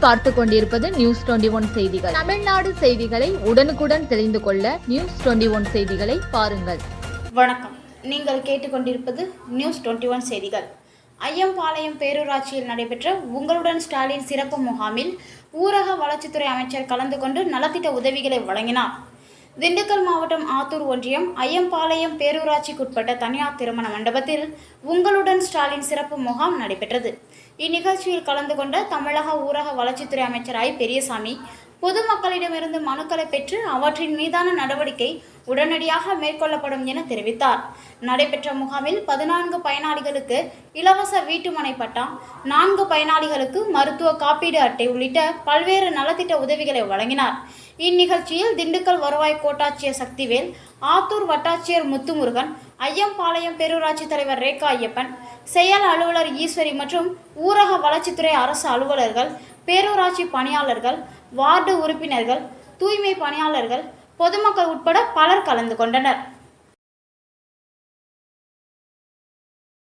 நீங்கள் பார்த்து கொண்டிருப்பது நியூஸ் 21 செய்திகள். தமிழ்நாடு செய்திகளை உடனுக்குடன் தெரிந்து கொள்ள நியூஸ் 21 செய்திகளை பாருங்கள். வணக்கம். நீங்கள் கேட்டுக்கொண்டிருப்பது நியூஸ் 21 செய்திகள். ஐயம்பாளையம் பேரூராட்சியில் நடைபெற்ற உங்களுடன் ஸ்டாலின் சிறப்பு முகாமில் ஊரக வளர்ச்சித்துறை அமைச்சர் கலந்து கொண்டு நலத்திட்ட உதவிகளை வழங்கினார். திண்டுக்கல் மாவட்டம் ஆத்தூர் ஒன்றியம் ஐயம்பாளையம் பேரூராட்சிக்குட்பட்ட தனியார் திருமண மண்டபத்தில் உங்களுடன் ஸ்டாலின் சிறப்பு முகாம் நடைபெற்றது. இந்நிகழ்ச்சியில் கலந்து கொண்ட தமிழக ஊரக வளர்ச்சித்துறை அமைச்சர் ஐ. பெரியசாமி பொதுமக்களிடமிருந்து மனுக்களை பெற்று அவற்றின் மீதான நடவடிக்கை உடனடியாக மேற்கொள்ளப்படும் என தெரிவித்தார். நடைபெற்ற முகாமில் 14 பயனாளிகளுக்கு இலவச வீட்டுமனை பட்டா, 4 பயனாளிகளுக்கு மருத்துவ காப்பீடு அட்டை உள்ளிட்ட பல்வேறு நலத்திட்ட உதவிகளை வழங்கினார். இந்நிகழ்ச்சியில் திண்டுக்கல் வருவாய் கோட்டாட்சியர் சக்திவேல், ஆத்தூர் வட்டாட்சியர் முத்துமுருகன், ஐயம்பாளையம் பேரூராட்சி தலைவர் ரேகா ஐயப்பன், செயல் அலுவலர் ஈஸ்வரி மற்றும் ஊரக வளர்ச்சித்துறை அரசு அலுவலர்கள், பேரூராட்சி பணியாளர்கள், வார்டு உறுப்பினர்கள், தூய்மை பணியாளர்கள், பொதுமக்கள் உட்பட பலர் கலந்து கொண்டனர்.